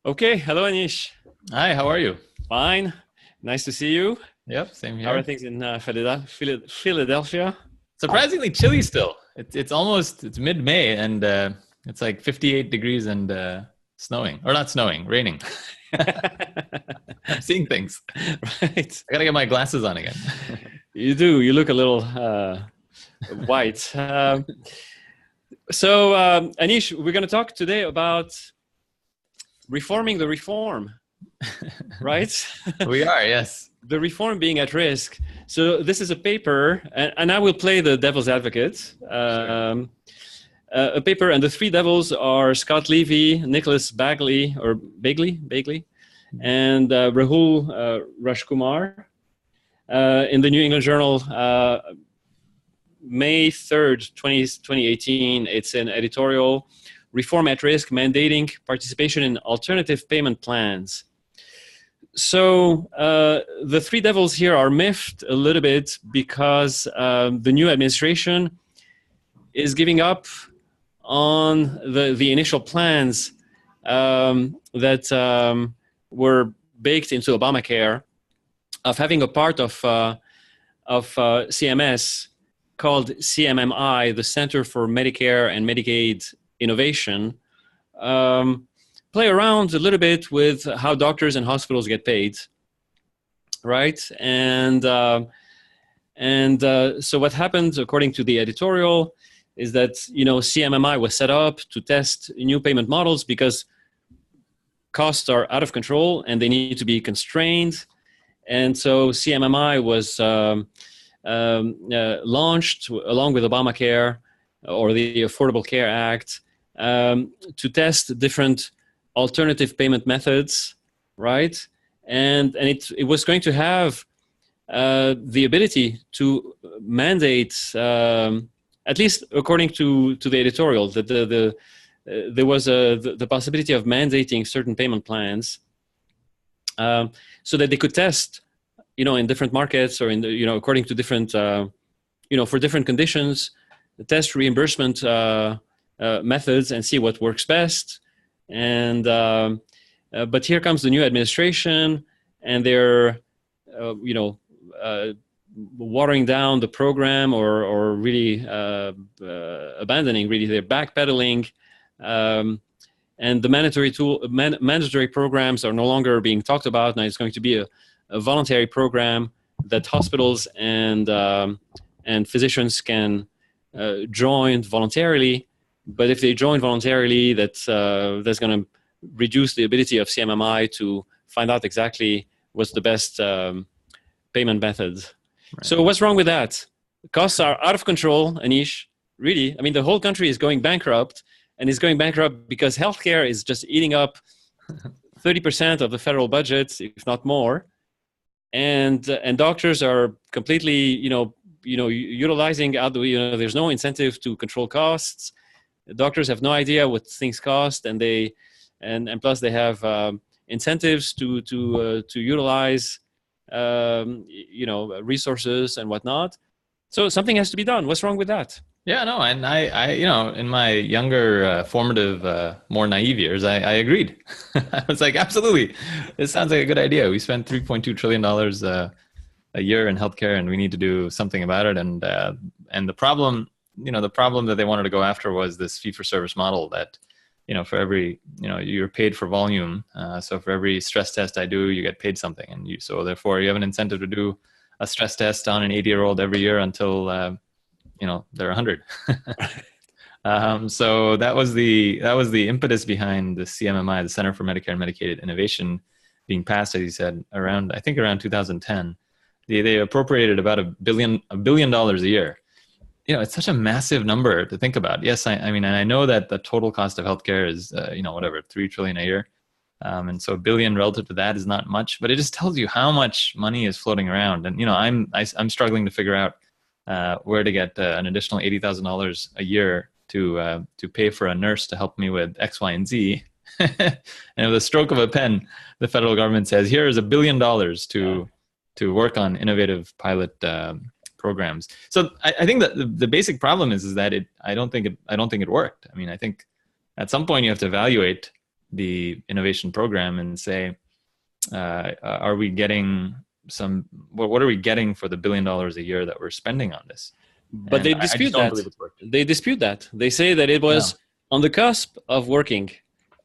Okay, hello Anish. Hi, how are you? Fine. Nice to see you. Yep, same How are here. things in Philadelphia? Surprisingly chilly still. It's mid-May and it's like 58 degrees and snowing. Or not snowing, raining. I'm seeing things. Right. I gotta get my glasses on again. You do. You look a little white. Anish, we're going to talk today about reforming the reform, right? We are, yes. The reform being at risk. So this is a paper, and I will play the devil's advocate. Sure. A paper, and the three devils are Scott Levy, Nicholas Bagley, and Rahul Rajkumar. In the New England Journal, May 3rd, 2018, it's an editorial, Reform at Risk, Mandating Participation in Alternative Payment Plans. So the three devils here are miffed a little bit because the new administration is giving up on the initial plans that were baked into Obamacare of having a part of CMS called CMMI, the Center for Medicare and Medicaid Innovation, play around a little bit with how doctors and hospitals get paid, right? So what happened, according to the editorial, is that CMMI was set up to test new payment models because costs are out of control and they need to be constrained. And so CMMI was launched along with Obamacare or the Affordable Care Act to test different alternative payment methods, right? And it was going to have the ability to mandate, at least according to the editorial, that there was the possibility of mandating certain payment plans so that they could test, in different markets or according to different, for different conditions, test reimbursement methods and see what works best. And but here comes the new administration, and they're watering down the program or really abandoning. Really, they're backpedaling, and the mandatory programs are no longer being talked about. Now it's going to be a voluntary program that hospitals and physicians can join voluntarily. But if they join voluntarily, that's going to reduce the ability of CMMI to find out exactly what's the best payment method. Right. So what's wrong with that? Costs are out of control, Anish. Really, I mean, the whole country is going bankrupt, and is going bankrupt because healthcare is just eating up 30% of the federal budget, if not more, and doctors are completely, utilizing out the, there's no incentive to control costs. Doctors have no idea what things cost, and plus they have incentives to utilize resources and whatnot. So something has to be done. What's wrong with that? Yeah, no, and I in my younger, formative, more naive years, I agreed. I was like, absolutely, this sounds like a good idea. We spent $3.2 trillion a year in healthcare, and we need to do something about it. And the problem, the problem that they wanted to go after was this fee-for-service model that, for every, you're paid for volume. So for every stress test I do, you get paid something, and so therefore you have an incentive to do a stress test on an 80-year-old every year until they're 100. So that was the impetus behind the CMMI, the Center for Medicare and Medicaid Innovation, being passed, as you said, around 2010. They appropriated about $1 billion a year. It's such a massive number to think about. Yes, I mean, and I know that the total cost of healthcare is, whatever, $3 trillion a year. And so $1 billion relative to that is not much, but it just tells you how much money is floating around. And, I'm struggling to figure out where to get an additional $80,000 a year to pay for a nurse to help me with X, Y, and Z. And with a stroke of a pen, the federal government says, here is $1 billion to work on innovative pilot programs. So I think that the basic problem is that I don't think it worked. I mean, I think at some point you have to evaluate the innovation program and say, are we getting what are we getting for the $1 billion a year that we're spending on this? But And they I dispute just don't that. believe it's working. They dispute that. They say that it was on the cusp of working,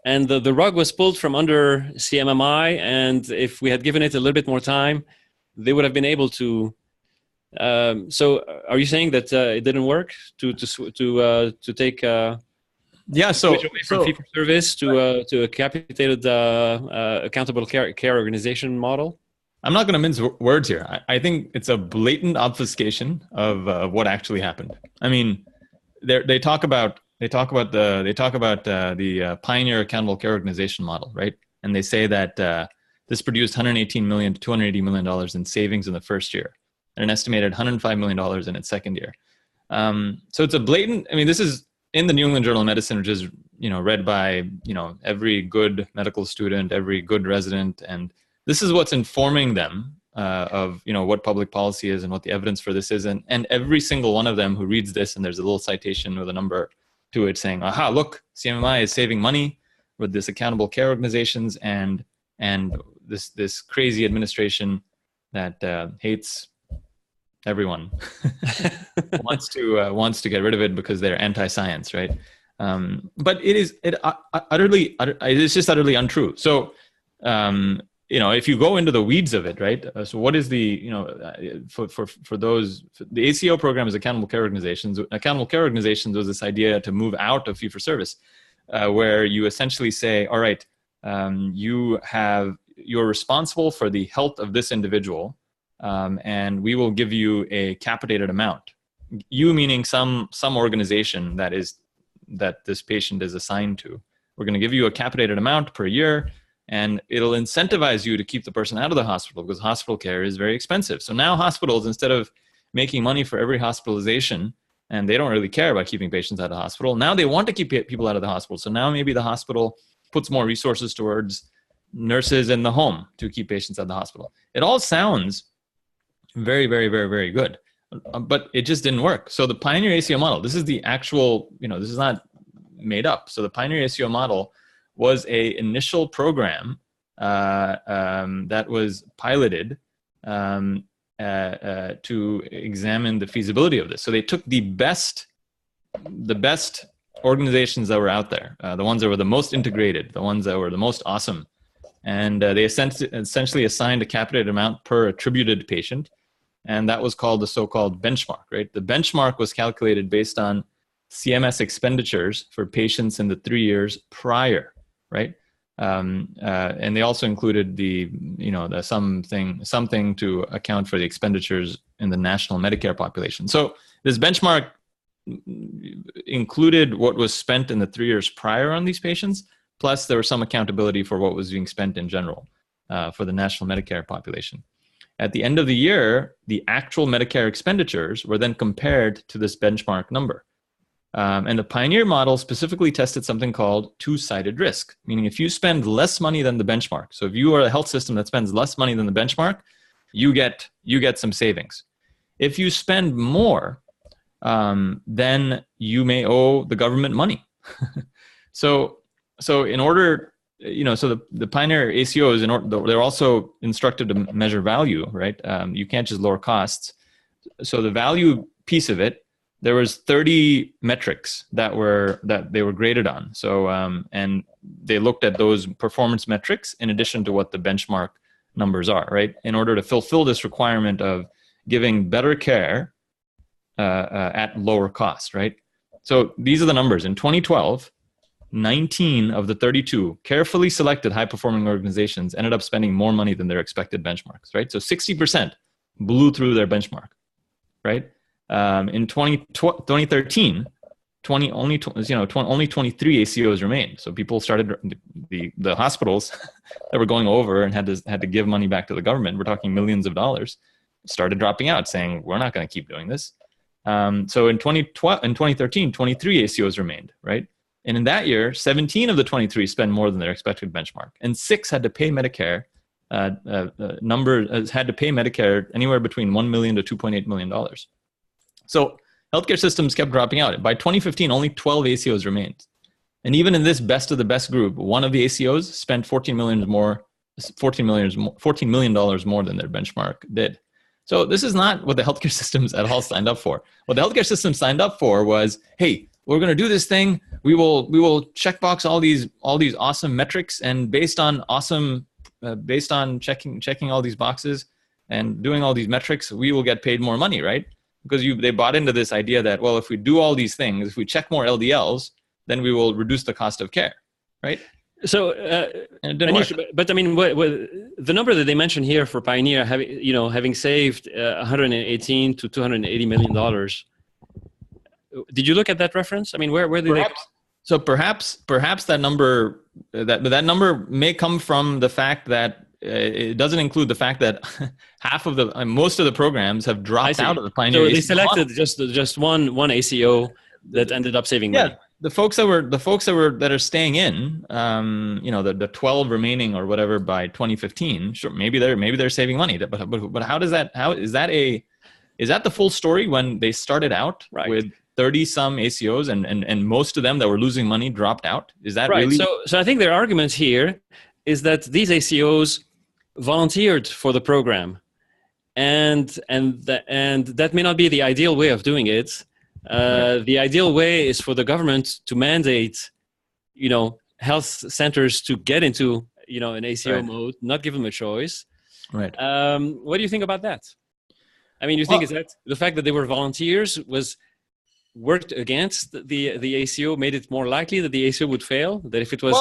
and the rug was pulled from under CMMI. And if we had given it a little bit more time, they would have been able to. So, are you saying that it didn't work to take? Switch away from fee for service to a capitated accountable care organization model? I'm not going to mince words here. I think it's a blatant obfuscation of what actually happened. I mean, they talk about the pioneer accountable care organization model, right? And they say that this produced $118 million to $280 million in savings in the first year, and an estimated $105 million in its second year. So it's a blatant. I mean, this is in the New England Journal of Medicine, which is read by every good medical student, every good resident, and this is what's informing them of what public policy is and what the evidence for this is. And every single one of them who reads this, and there's a little citation with a number to it saying, aha, look, CMMI is saving money with this accountable care organizations and this crazy administration that hates everyone wants to get rid of it because they're anti-science, right? But it's just utterly untrue. So if you go into the weeds of it, right? So what is the the ACO program is accountable care organizations. Accountable care organizations was this idea to move out of fee for service, where you essentially say, all right, you're responsible for the health of this individual, and we will give you a capitated amount. You meaning some organization that this patient is assigned to. We're going to give you a capitated amount per year. And it'll incentivize you to keep the person out of the hospital because hospital care is very expensive. So now hospitals, instead of making money for every hospitalization, and they don't really care about keeping patients out of the hospital, now they want to keep people out of the hospital. So now maybe the hospital puts more resources towards nurses in the home to keep patients out of the hospital. It all sounds very, very, very, very good, but it just didn't work. So the Pioneer ACO model, this is the actual, this is not made up. So the Pioneer ACO model was a initial program that was piloted to examine the feasibility of this. So they took the best organizations that were out there, the ones that were the most integrated, the ones that were the most awesome, and they essentially assigned a capitated amount per attributed patient, and that was called the so-called benchmark, right? The benchmark was calculated based on CMS expenditures for patients in the 3 years prior, right? And they also included the something to account for the expenditures in the national Medicare population. So this benchmark included what was spent in the 3 years prior on these patients, plus there was some accountability for what was being spent in general for the national Medicare population. At the end of the year, the actual Medicare expenditures were then compared to this benchmark number. And the Pioneer model specifically tested something called two-sided risk, meaning if you spend less money than the benchmark, so if you are a health system that spends less money than the benchmark, you get some savings. If you spend more, then you may owe the government money. So in order, so the Pioneer ACOs, they're also instructed to measure value, right? You can't just lower costs. So the value piece of it, there was 30 metrics that they were graded on. So and they looked at those performance metrics in addition to what the benchmark numbers are, right? In order to fulfill this requirement of giving better care at lower cost, right? So these are the numbers. In 2012, 19 of the 32 carefully selected high-performing organizations ended up spending more money than their expected benchmarks, right? So 60% blew through their benchmark, right? In 2013, only 23 ACOs remained. So people started, the hospitals that were going over and had to give money back to the government, we're talking millions of dollars, started dropping out, saying, we're not going to keep doing this. So in 2013, 23 ACOs remained, right? And in that year, 17 of the 23 spent more than their expected benchmark, and 6 had to pay Medicare. Had to pay Medicare anywhere between $1 million to $2.8 million. So healthcare systems kept dropping out. By 2015, only 12 ACOs remained. And even in this best of the best group, one of the ACOs spent $14 million more than their benchmark did. So this is not what the healthcare systems at all signed up for. What the healthcare system signed up for was, hey, we're going to do this thing. We will checkbox all these awesome metrics, and based on checking all these boxes and doing all these metrics, we will get paid more money, right? Because they bought into this idea that, well, if we do all these things, if we check more LDLs, then we will reduce the cost of care, right? So, but I mean, what the number that they mentioned here for Pioneer, having saved 118 to 280 million dollars. Did you look at that reference? I mean, where did they? So perhaps that number may come from the fact that it doesn't include the fact that most of the programs have dropped out of the Pioneer. So they selected just one ACO that ended up saving money. Yeah. The folks that are staying in, the 12 remaining or whatever by 2015. Sure, maybe they're saving money, but how is that the full story when they started out with 30 some ACOs and most of them that were losing money dropped out? Is that right? Really? So I think their argument here is that these ACOs volunteered for the program, and that may not be the ideal way of doing it. The ideal way is for the government to mandate, health centers to get into, an ACO mode, not give them a choice. Right. What do you think about that? I mean, you think is that the fact that they were volunteers worked against the ACO, made it more likely that the ACO would fail? That if it was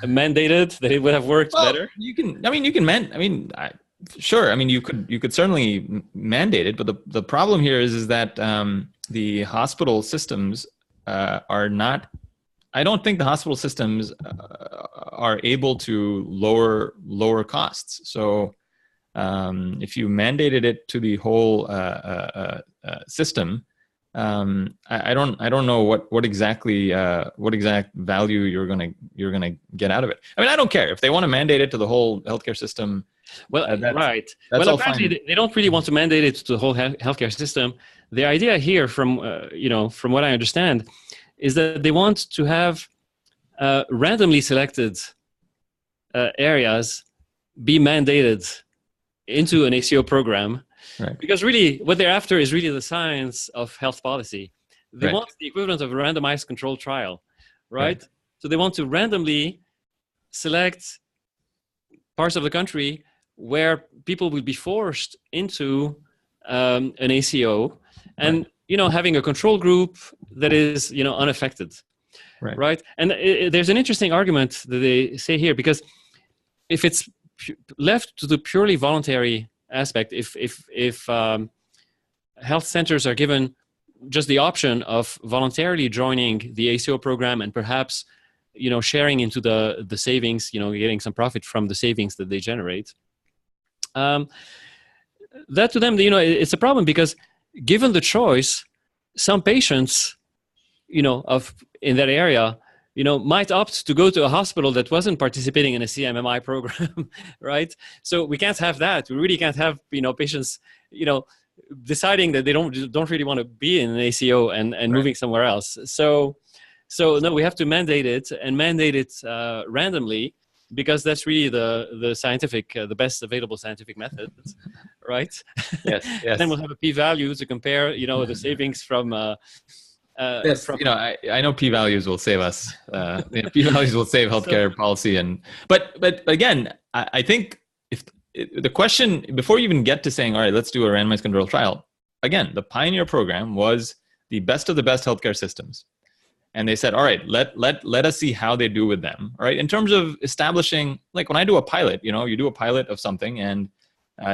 mandated, that it would have worked better? Sure. I mean, you could certainly mandate it, but the problem here is that the hospital systems are not. I don't think the hospital systems are able to lower costs. So if you mandated it to the whole system, I don't know what exact value you're gonna get out of it. I mean, I don't care if they want to mandate it to the whole healthcare system. Well, right. Well, apparently they don't really want to mandate it to the whole healthcare system. The idea here, from what I understand, is that they want to have randomly selected areas be mandated into an ACO program. Right. Because really, what they're after is really the science of health policy. They want the equivalent of a randomized controlled trial, right? So they want to randomly select parts of the country where people will be forced into an ACO, and having a control group that is unaffected, right? And there's an interesting argument that they say here, because if it's left to the purely voluntary aspect, if health centers are given just the option of voluntarily joining the ACO program and perhaps sharing into the savings, getting some profit from the savings that they generate, that to them, it's a problem, because given the choice, some patients, in that area, might opt to go to a hospital that wasn't participating in a CMMI program, right? So we can't have that. We really can't have, patients, deciding that they don't really want to be in an ACO and moving somewhere else. So no, we have to mandate it randomly, because that's really the scientific, the best available scientific method, right? Yes. Then we'll have a p-value to compare, the savings from. Yes, I know p-values will save us. P-values will save healthcare policy, but again, I think if the question, before you even get to saying, all right, let's do a randomized controlled trial, again, the Pioneer program was the best of the best healthcare systems. And they said, all right, let us see how they do with them. All right. In terms of establishing, like when I do a pilot, you do a pilot of something and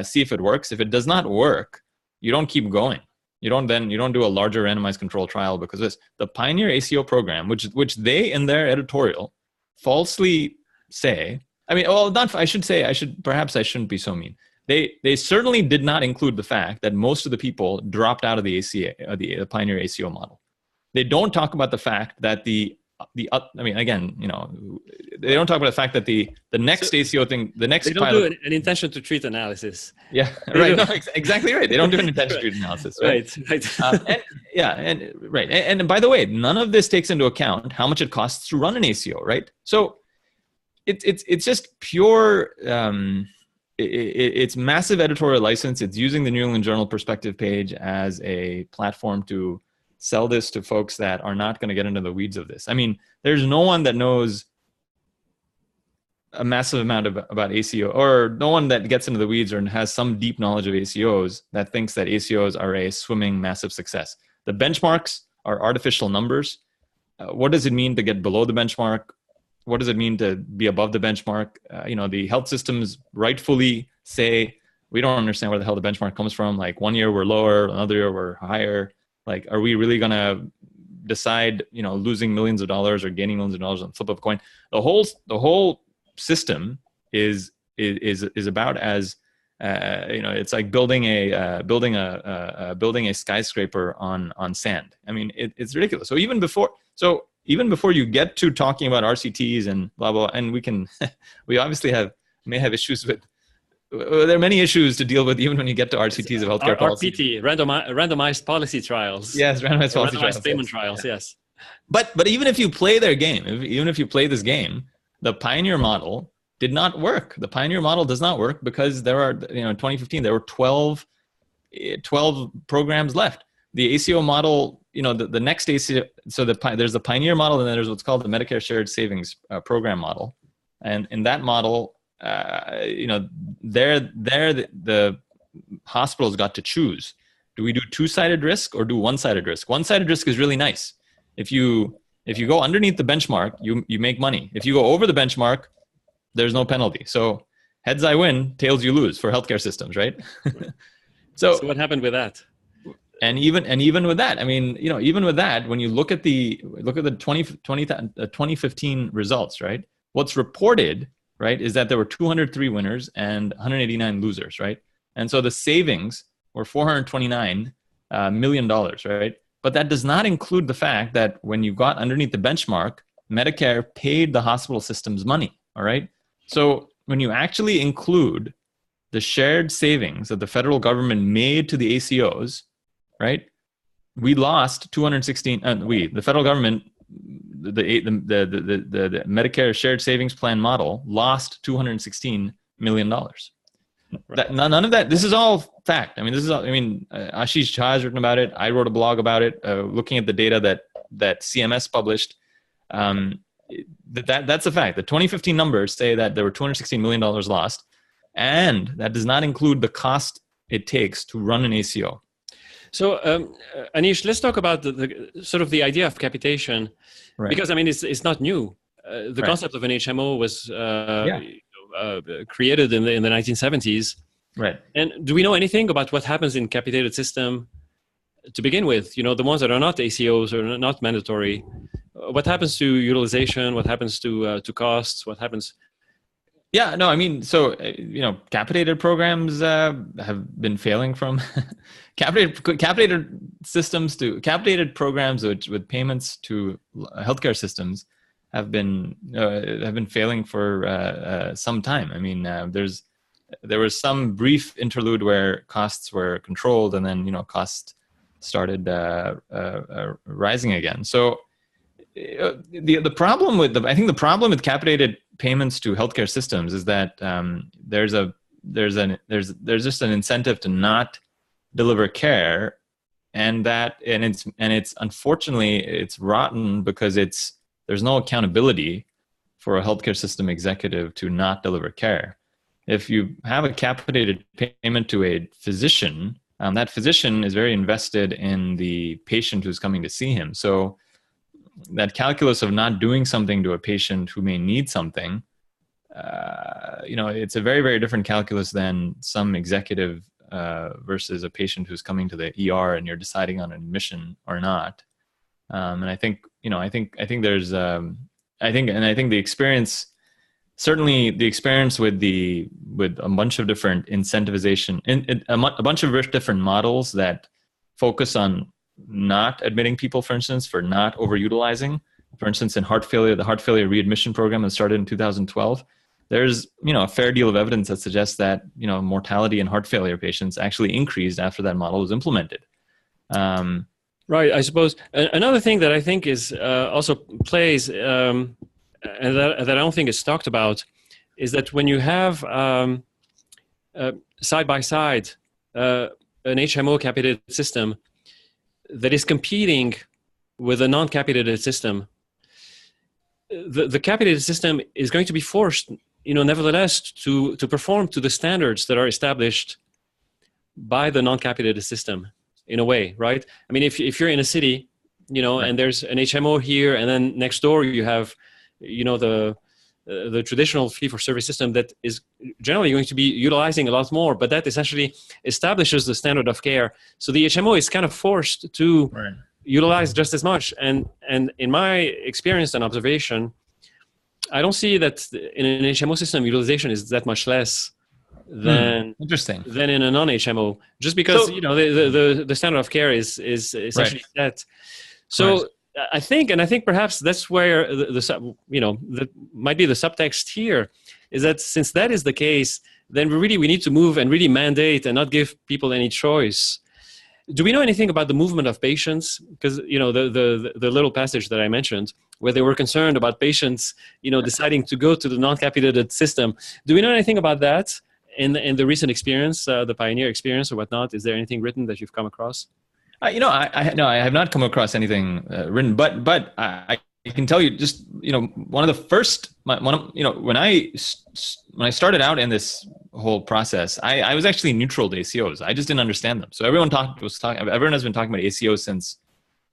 see if it works. If it does not work, you don't keep going. You don't do a larger randomized control trial, because the Pioneer ACO program, which they in their editorial falsely say. I mean, well, I shouldn't be so mean. They certainly did not include the fact that most of the people dropped out of the the Pioneer ACO model. They don't talk about the fact that they don't talk about the fact that the next ACO thing, the next they don't pilot, do an intention to treat analysis. Yeah, right. No, exactly right. They don't do an intention to treat analysis. Right. Yeah, and right. And by the way, none of this takes into account how much it costs to run an ACO, right? So it's just pure. It's massive editorial license. It's using the New England Journal perspective page as a platform to sell this to folks that are not going to get into the weeds of this. I mean, there's no one that knows a massive amount about ACO, or no one that gets into the weeds or has some deep knowledge of ACOs that thinks that ACOs are a swimming massive success. The benchmarks are artificial numbers. What does it mean to get below the benchmark? What does it mean to be above the benchmark? The health systems rightfully say, we don't understand where the hell the benchmark comes from. Like, one year we're lower, another year we're higher. Like, are we really going to decide, losing millions of dollars or gaining millions of dollars on the flip of a coin? The whole system is about as, it's like building a skyscraper on sand. I mean, it's ridiculous. So even before you get to talking about RCTs and blah blah, and we obviously may have issues with. There are many issues to deal with even when you get to RCTs of healthcare policy. RPT, randomized policy trials. Yes, randomized policy trials. Randomized payment trials. Yes. But even if you play their game, even if you play this game, the Pioneer model did not work. The Pioneer model does not work because there are, in 2015, there were 12 programs left. The ACO model, the next ACO, so there's the Pioneer model, and then there's what's called the Medicare Shared Savings Program model. And in that model, the hospitals got to choose. Do we do two-sided risk or do one-sided risk? One-sided risk is really nice. If you go underneath the benchmark, you make money. If you go over the benchmark, there's no penalty. So heads I win, tails you lose for healthcare systems, right? So what happened with that? And even with that, I mean, even with that, when you look at the 2015 results, right? What's reported, right, is that there were 203 winners and 189 losers, right? And so the savings were $429 million, right? But that does not include the fact that when you got underneath the benchmark, Medicare paid the hospital systems money, all right? So when you actually include the shared savings that the federal government made to the ACOs, right? We lost 216, the federal government, the Medicare shared savings plan model lost $216 million. Right. None of that, this is all fact. I mean, Ashish Jha has written about it. I wrote a blog about it, looking at the data that CMS published. That's a fact. The 2015 numbers say that there were $216 million lost, and that does not include the cost it takes to run an ACO. So, Anish, let's talk about the sort of the idea of capitation, right? Because I mean, it's not new. The concept of an HMO was created in the 1970s, right? And do we know anything about what happens in capitated system to begin with? The ones that are not ACOs or not mandatory. What happens to utilization? What happens to costs? What happens? Yeah, no, I mean, so, capitated programs have been failing from capitated systems to capitated programs with payments to healthcare systems have been failing for some time. I mean, there was some brief interlude where costs were controlled, and then costs started rising again. So the problem with I think the problem with capitated payments to healthcare systems is that there's just an incentive to not deliver care, and it's unfortunately it's rotten because there's no accountability for a healthcare system executive to not deliver care. If you have a capitated payment to a physician, that physician is very invested in the patient who's coming to see him. So that calculus of not doing something to a patient who may need something, it's a very, very different calculus than some executive versus a patient who's coming to the ER and you're deciding on admission or not. And I think there's, I think the experience, certainly the experience with a bunch of different incentivization, a bunch of different models that focus on not admitting people, for instance, for not overutilizing. For instance, in heart failure, the heart failure readmission program that started in 2012, there's a fair deal of evidence that suggests that mortality in heart failure patients actually increased after that model was implemented. Right. I suppose another thing that I think is also plays, and that I don't think is talked about, is that when you have side by side an HMO capitated system that is competing with a non-capitated system, the capitated system is going to be forced, nevertheless, to perform to the standards that are established by the non-capitated system, in a way, right? I mean, if you're in a city, Right. and there's an HMO here, and then next door you have, the traditional fee-for-service system that is generally going to be utilizing a lot more, but that essentially establishes the standard of care. So the HMO is kind of forced to Right. utilize just as much. And in my experience and observation, I don't see that in an HMO system utilization is that much less Interesting. than in a non-HMO, just because So, the standard of care is essentially set. So right. I think perhaps that's where that might be the subtext here, is that since that is the case, then we need to move and really mandate and not give people any choice. Do we know anything about the movement of patients? Because the little passage that I mentioned, where they were concerned about patients deciding to go to the non-capitated system. Do we know anything about that in the recent experience, the pioneer experience or whatnot? Is there anything written that you've come across? I have not come across anything written, but I can tell you just, one of the first, when I started out in this whole process, I was actually neutral to ACOs. I just didn't understand them. So everyone has been talking about ACOs since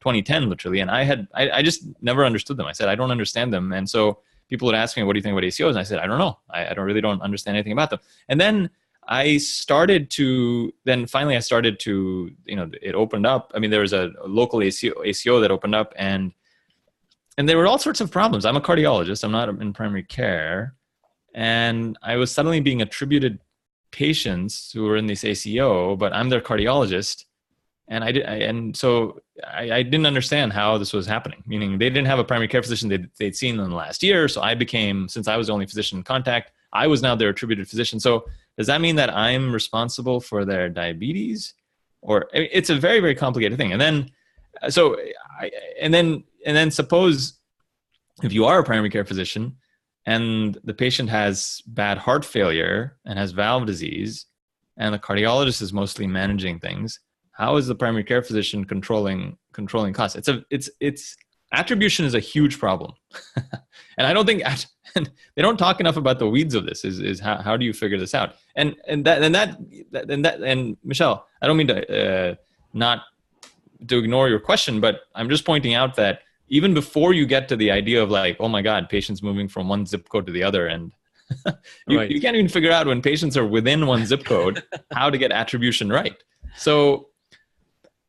2010, literally. And I just never understood them. I said, I don't understand them. And so people would ask me, what do you think about ACOs? And I said, I don't know. I don't understand anything about them. And then finally I started to, it opened up. I mean, there was a local ACO that opened up, and there were all sorts of problems. I'm a cardiologist. I'm not in primary care. And I was suddenly being attributed patients who were in this ACO, but I'm their cardiologist. And so I didn't understand how this was happening, meaning they didn't have a primary care physician they'd seen in the last year. So since I was the only physician in contact, I was now their attributed physician. So does that mean that I'm responsible for their diabetes? Or it's a very, very complicated thing. And then suppose if you are a primary care physician and the patient has bad heart failure and has valve disease, and the cardiologist is mostly managing things, how is the primary care physician controlling costs? It's attribution is a huge problem. And I don't think they don't talk enough about the weeds of this. Is how do you figure this out? And Michelle, I don't mean to not to ignore your question, but I'm just pointing out that even before you get to the idea of like, oh my God, patients moving from one zip code to the other, and you can't even figure out when patients are within one zip code how to get attribution right. So,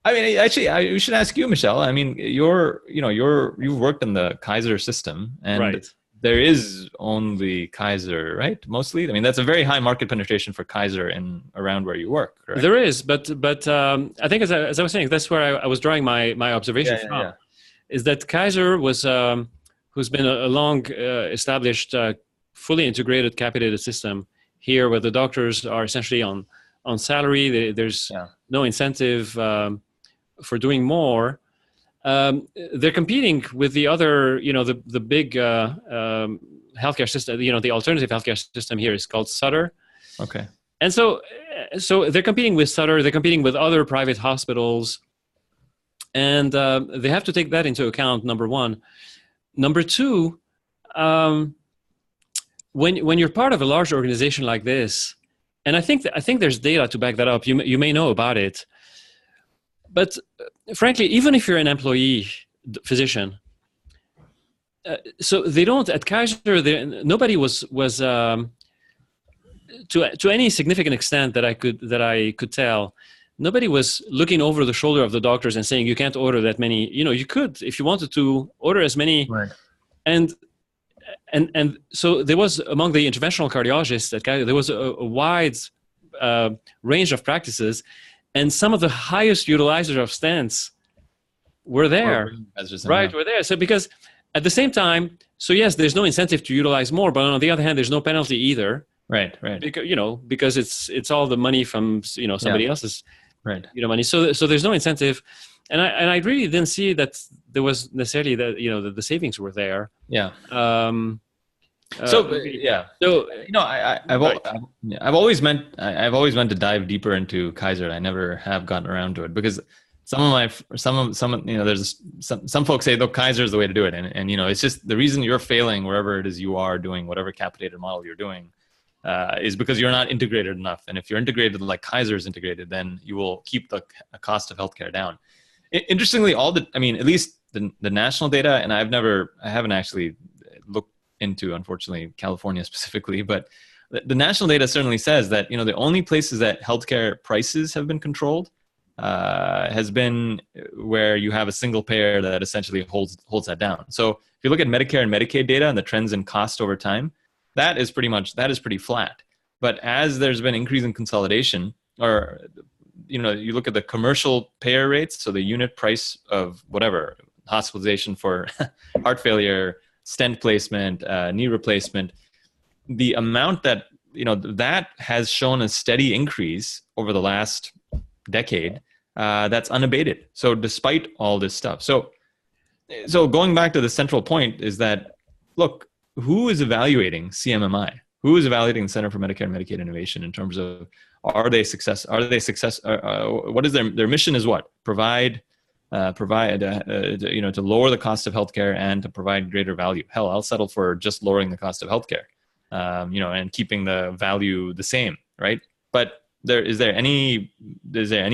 I mean, actually, we should ask you, Michelle. I mean, you've worked in the Kaiser system, and there is only Kaiser, right? Mostly. I mean, that's a very high market penetration for Kaiser in around where you work, right? There is, but I think as I was saying, that's where I was drawing my observation from. Yeah. Is that Kaiser was who's been a long established, fully integrated capitated system here, where the doctors are essentially on salary. There's no incentive for doing more. They're competing with the other, the big healthcare system. The alternative healthcare system here is called Sutter. Okay. And so they're competing with Sutter. They're competing with other private hospitals, and they have to take that into account. Number one. Number two, when you're part of a large organization like this, and I think there's data to back that up. You may know about it. But frankly, even if you're an employee physician, so they don't at Kaiser. Nobody was to any significant extent that I could tell. Nobody was looking over the shoulder of the doctors and saying you can't order that many. You could if you wanted to order as many. Right. And so there was among the interventional cardiologists at Kaiser, there was a wide range of practices. And some of the highest utilizers of stents were there, right? Were there. So because at the same time, so yes, there's no incentive to utilize more, but on the other hand, there's no penalty either. Right. Because it's all the money from somebody else's money. So there's no incentive, I really didn't see that there was necessarily the savings were there. Yeah. Um, Yeah. So right. I've always meant to dive deeper into Kaiser. I never have gotten around to it because there's some folks say, look, Kaiser is the way to do it, and it's just the reason you're failing wherever it is you are doing whatever capitated model you're doing is because you're not integrated enough. And if you're integrated like Kaiser is integrated, then you will keep the cost of healthcare down. Interestingly, at least the national data, and I haven't actually looked into, unfortunately, California specifically, but the national data certainly says that the only places that healthcare prices have been controlled has been where you have a single payer that essentially holds that down. So if you look at Medicare and Medicaid data and the trends in cost over time, that is pretty flat. But as there's been increasing consolidation, or you look at the commercial payer rates, so the unit price of whatever hospitalization for heart failure, stent placement, knee replacement, the amount that that has shown a steady increase over the last decade. That's unabated. So despite all this stuff, so going back to the central point is that, look, who is evaluating CMMI? Who is evaluating the Center for Medicare and Medicaid Innovation in terms of what is their mission? Is what provide to lower the cost of healthcare and to provide greater value. Hell, I'll settle for just lowering the cost of healthcare, and keeping the value the same, right? But is there any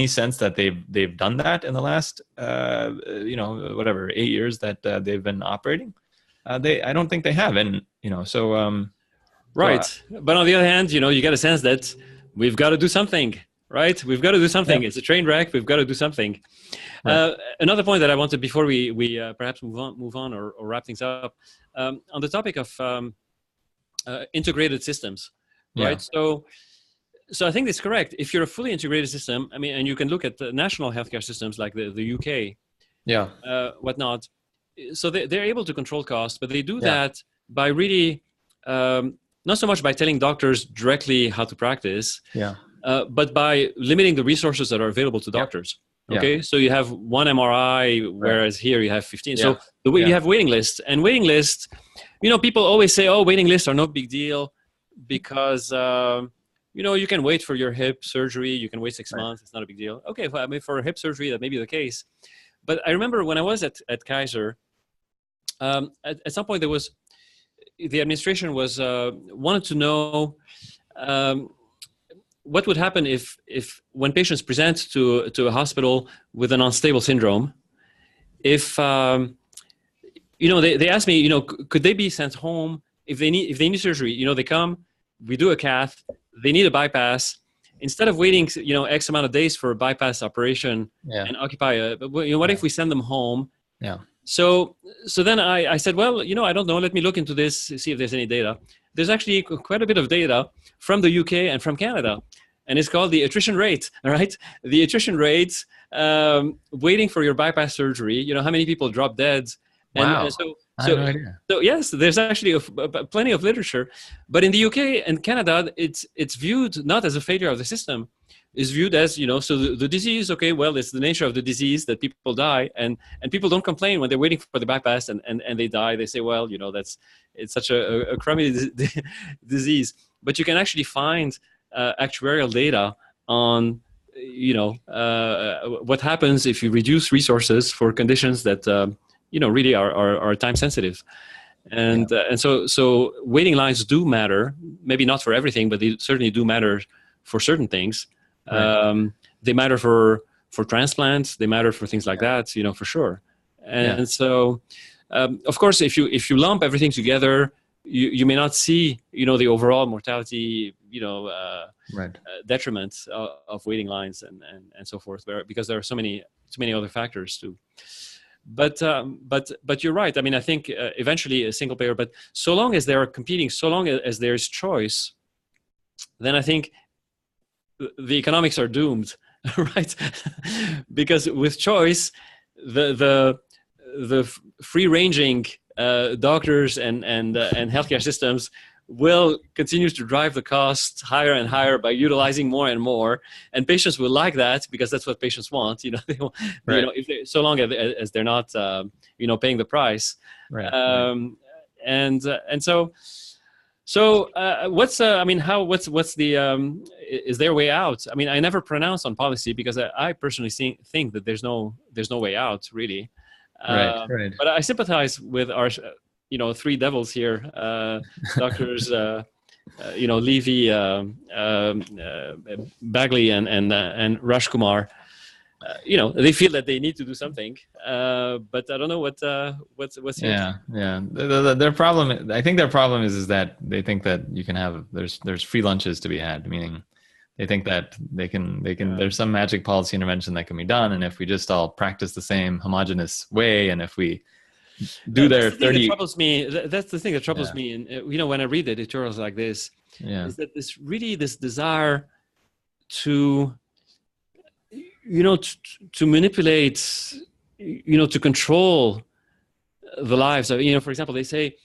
sense that they've done that in the last 8 years that they've been operating? I don't think they have, and right. But on the other hand, you get a sense that we've got to do something, right? We've got to do something. Yeah. It's a train wreck. We've got to do something. Right. Another point that I wanted before we perhaps move on or wrap things up on the topic of integrated systems, right? So I think that's correct. If you're a fully integrated system, and you can look at the national healthcare systems like the UK, whatnot. So they're able to control costs, but they do that by really not so much by telling doctors directly how to practice, but by limiting the resources that are available to doctors. Okay, so you have one MRI, whereas here you have 15. So you have waiting lists, and waiting lists, people always say, oh, waiting lists are no big deal because you can wait for your hip surgery. You can wait 6 months. It's not a big deal. Okay, well, for a hip surgery, that may be the case. But I remember when I was at Kaiser, at some point the administration wanted to know what would happen if when patients present to a hospital with an unstable syndrome, if they asked me, could they be sent home if they need surgery? They come, we do a cath, they need a bypass. Instead of waiting, X amount of days for a bypass operation and occupy what if we send them home? Yeah. So then I said, well, I don't know. Let me look into this, see if there's any data. There's actually quite a bit of data from the UK and from Canada, and it's called the attrition rate. All right, the attrition rate waiting for your bypass surgery. How many people drop dead? Wow. So yes, there's actually plenty of literature, but in the UK and Canada, it's viewed not as a failure of the system. Is viewed as, so the disease, okay, well, it's the nature of the disease that people die, and people don't complain when they're waiting for the bypass and they die. They say, well, it's such a crummy disease. But you can actually find actuarial data on, what happens if you reduce resources for conditions that, really are time sensitive. And so waiting lines do matter, maybe not for everything, but they certainly do matter for certain things. Right. They matter for transplants. They matter for things like that, for sure. And so, of course, if you lump everything together, you may not see, the overall mortality, detriment of waiting lines and so forth, because there are so many other factors too. But you're right. I think eventually a single payer. But so long as they are competing, so long as there's choice, then I think the economics are doomed, right? Because with choice, the free ranging doctors and healthcare systems will continue to drive the cost higher and higher by utilizing more and more, and patients will like that because that's what patients want. If they, so long as they're not paying the price, Right. And so. So what's the is there a way out? I mean, I never pronounce on policy because I personally think that there's no way out really. Right. But I sympathize with our three devils here, doctors Levy, Bagley, and Rajkumar. They feel that they need to do something, but I don't know what's here. Yeah. Their problem, I think their problem is that they think that you can have there's free lunches to be had, meaning they think that they can there's some magic policy intervention that can be done, and if we just all practice the same homogenous way, and if we do their 30, that troubles me. That's the thing that troubles me, and when I read editorials like this, is that this desire to to manipulate, to control the lives of, for example, they say,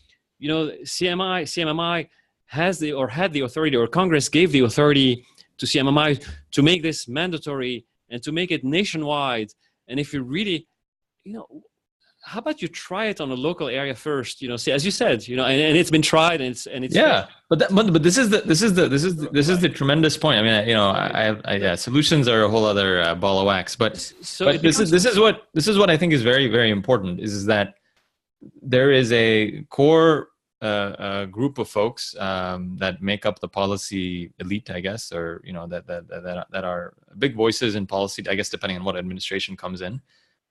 CMMI had the authority, or Congress gave the authority to CMMI to make this mandatory and to make it nationwide. And if you really, how about you try it on a local area first? See, as you said, and it's been tried, and it's yeah. But this is the tremendous point. I mean, I solutions are a whole other ball of wax. But this is what I think is very, very important is that there is a core group of folks that make up the policy elite, I guess, or that are big voices in policy, I guess, depending on what administration comes in.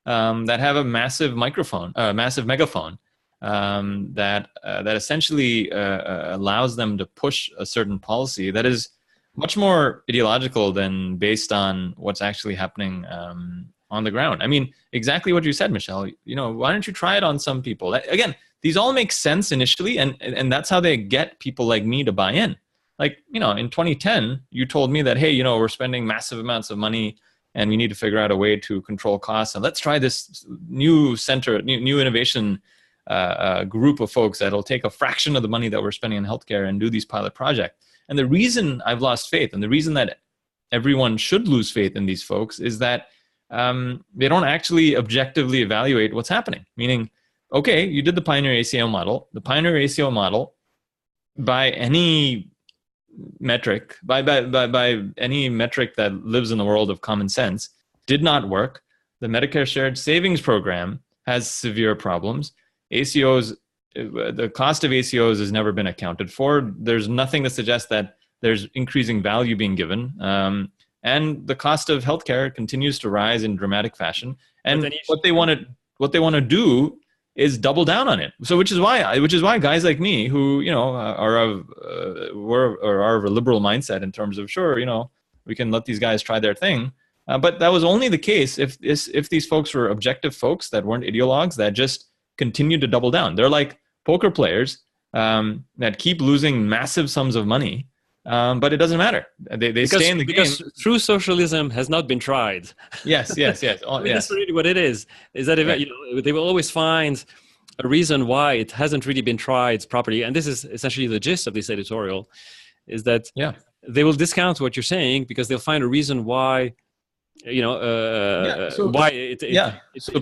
That have a massive megaphone that essentially allows them to push a certain policy that is much more ideological than based on what's actually happening on the ground. I mean, exactly what you said, Michelle. Why don't you try it on some people? Again, these all make sense initially, and that's how they get people like me to buy in. Like, in 2010, you told me that, hey, we're spending massive amounts of money and we need to figure out a way to control costs. And let's try this new innovation group of folks that'll take a fraction of the money that we're spending on healthcare and do these pilot projects. And the reason I've lost faith, and the reason that everyone should lose faith in these folks, is that they don't actually objectively evaluate what's happening. Meaning, okay, you did the Pioneer ACO model. The Pioneer ACO model, by any metric, by any metric that lives in the world of common sense, did not work. The Medicare Shared Savings Program has severe problems. ACOs, the cost of ACOs has never been accounted for. There's nothing to suggest that there's increasing value being given. And the cost of healthcare continues to rise in dramatic fashion. And what they want to do is double down on it. So which is why guys like me who are of a liberal mindset in terms of, sure, we can let these guys try their thing, but that was only the case if these folks were objective folks that weren't ideologues that just continued to double down. They're like poker players that keep losing massive sums of money, but it doesn't matter. They stay in the game. Because true socialism has not been tried. Yes. That's really what it is. Is that they will always find a reason why it hasn't really been tried properly. And this is essentially the gist of this editorial, is that they will discount what you're saying because they'll find a reason why. So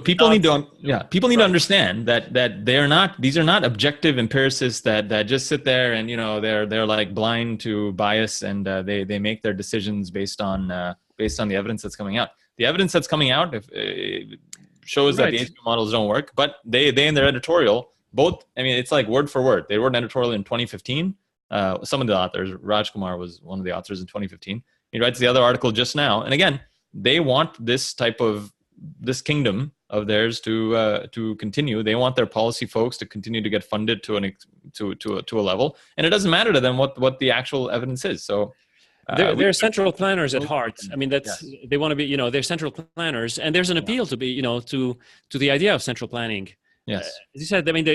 people need to understand that these are not objective empiricists that just sit there and they're like blind to bias and they make their decisions based on the evidence that's coming out. The evidence that's coming out shows that the ACO models don't work, but they in their editorial both. I mean, it's like word for word. They wrote an editorial in 2015. Some of the authors, Rajkumar was one of the authors in 2015. He writes the other article just now, and again, they want this kingdom of theirs to continue. They want their policy folks to continue to get funded to a level, and it doesn't matter to them what the actual evidence is. So they're central planners at heart. I mean, they want to be. They're central planners, and there's an appeal to be. To the idea of central planning. Yes, as you said. I mean,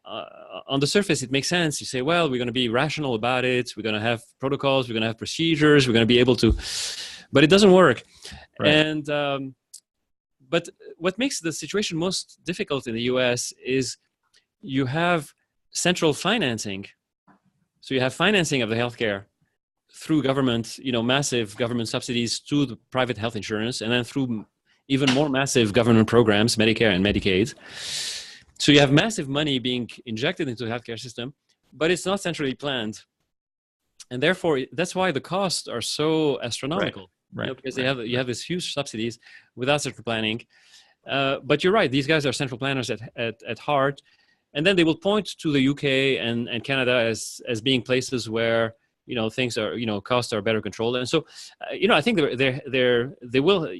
on the surface, it makes sense. You say, well, we're going to be rational about it. We're going to have protocols. We're going to have procedures. We're going to be able to. But it doesn't work. Right. And but what makes the situation most difficult in the U.S. is you have central financing So you have financing of the healthcare through government, massive government subsidies to the private health insurance, and then through even more massive government programs, Medicare and Medicaid. So you have massive money being injected into the healthcare system, but it's not centrally planned. And therefore, that's why the costs are so astronomical. Right. Because you have these huge subsidies without central planning. But you're right; these guys are central planners at heart, and then they will point to the UK and Canada as being places where things are costs are better controlled. And so I think they will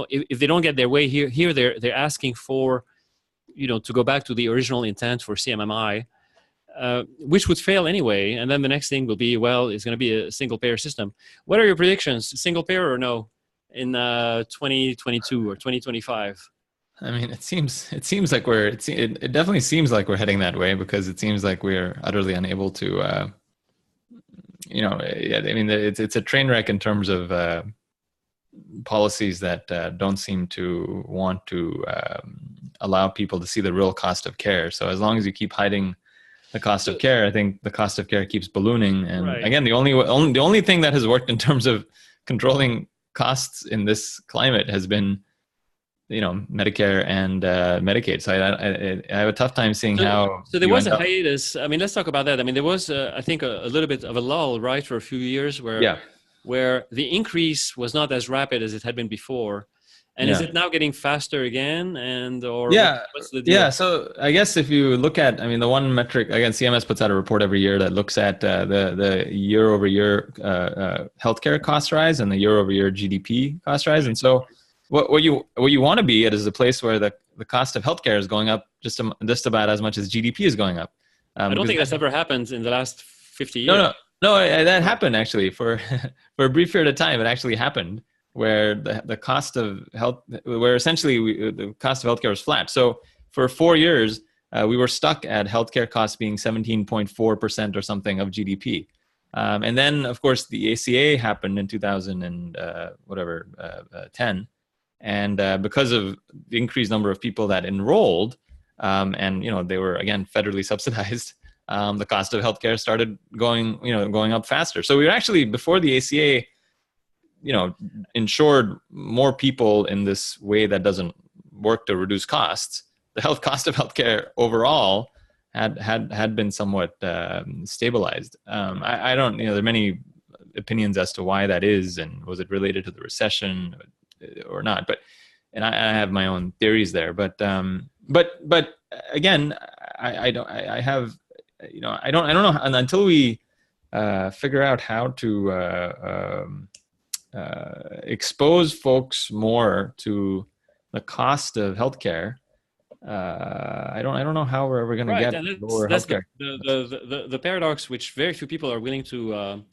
if they don't get their way here they're asking for to go back to the original intent for CMMI. Which would fail anyway, and then the next thing will be, it's going to be a single payer system. What are your predictions? Single payer or no in 2022 or 2025? I mean, it seems like it definitely seems like we're heading that way, because it seems like we're utterly unable to, I mean, it's a train wreck in terms of policies that don't seem to want to allow people to see the real cost of care. So as long as you keep hiding the cost of care, I think the cost of care keeps ballooning. And right. Again, the only thing that has worked in terms of controlling costs in this climate has been, Medicare and Medicaid. So I have a tough time seeing how. So there was a hiatus. I mean, let's talk about that. I mean, there was, I think, a little bit of a lull, right, for a few years where the increase was not as rapid as it had been before. And is it now getting faster again? What's the deal? Yeah. So I guess if you look at, the one metric, again, CMS puts out a report every year that looks at the year-over-year healthcare cost rise and the year-over-year GDP cost rise. And so what you want to be at is a place where the cost of healthcare is going up just about as much as GDP is going up. I don't think that's ever happened in the last 50 years. No, that happened actually for a brief period of time. It actually happened, where the cost of health, where essentially the cost of healthcare was flat. So for 4 years, we were stuck at healthcare costs being 17.4% or something of GDP. And then, of course, the ACA happened in 2010. And because of the increased number of people that enrolled, and they were, again, federally subsidized, the cost of healthcare started going up faster. So we were actually, before the ACA, insured more people in this way that doesn't work to reduce costs, the health cost of healthcare overall had been somewhat stabilized. I don't, there are many opinions as to why that is, and was it related to the recession or not? But I have my own theories there. But again, I don't know, and until we figure out how to expose folks more to the cost of healthcare, I don't know how we're ever going to get lower healthcare. The paradox, which very few people are willing to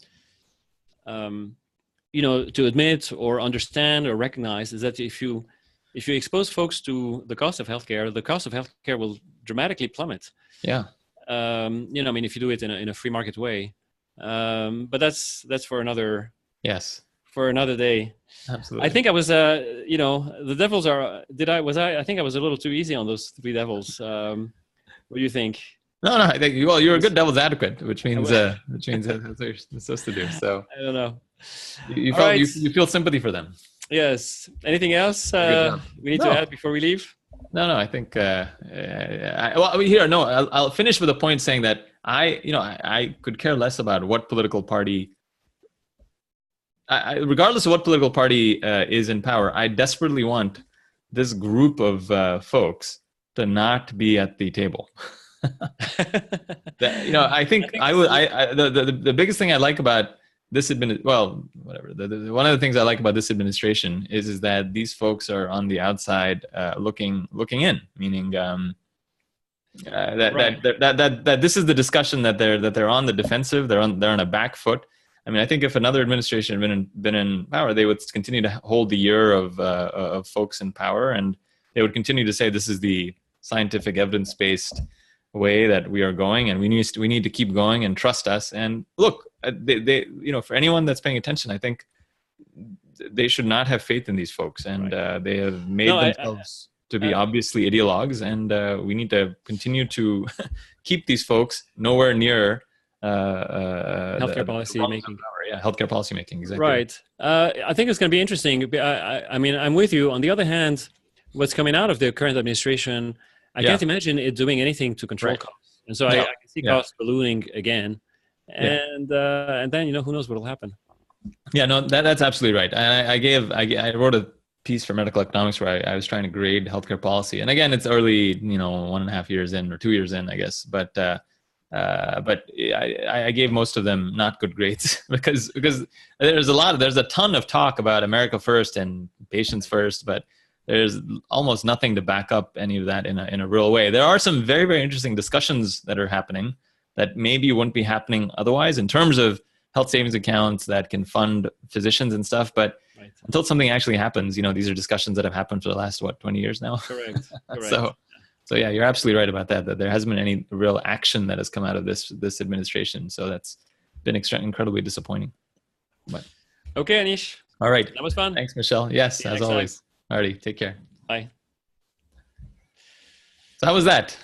to admit or understand or recognize, is that if you expose folks to the cost of healthcare, the cost of healthcare will dramatically plummet. Yeah. If you do it in a free market way, but that's for another. Yes. For another day. Absolutely. I think I was, the devils are. I think I was a little too easy on those three devils. What do you think? No. I think you're a good devil's advocate, which means that's what you're supposed to do. So I don't know. You feel sympathy for them. Yes. Anything else we need to add before we leave? No. I think I'll finish with a point saying that I could care less about what political party. Regardless of what political party is in power, I desperately want this group of folks to not be at the table. The biggest thing I like about this one of the things I like about this administration is that these folks are on the outside looking in, meaning that this is the discussion that they're on the defensive, they're on a back foot. I mean, I think if another administration had been in power, they would continue to hold the ear of folks in power, and they would continue to say this is the scientific, evidence-based way that we are going, and we need to keep going and trust us. And look, they for anyone that's paying attention, I think they should not have faith in these folks, and they have made themselves to be obviously ideologues, and we need to continue to keep these folks nowhere near Healthcare policy making. Power. Yeah, healthcare policy making. Exactly. Right. I think it's going to be interesting. I mean, I'm with you. On the other hand, what's coming out of the current administration, I can't imagine it doing anything to control costs. And so I can see costs ballooning again. And then, who knows what will happen. Yeah, no, that's absolutely right. And I wrote a piece for Medical Economics where I was trying to grade healthcare policy. And again, it's early, 1.5 years in or 2 years in, I guess. But I gave most of them not good grades because there's a ton of talk about America first and patients first, but there's almost nothing to back up any of that in a real way. There are some very, very interesting discussions that are happening that maybe wouldn't be happening otherwise in terms of health savings accounts that can fund physicians and stuff. But until something actually happens, these are discussions that have happened for the last, 20 years now? Correct. So yeah, you're absolutely right about that there hasn't been any real action that has come out of this administration. So that's been incredibly disappointing. But okay, Anish. All right. That was fun. Thanks, Michelle. Yes, as always. Alrighty, take care. Bye. So how was that?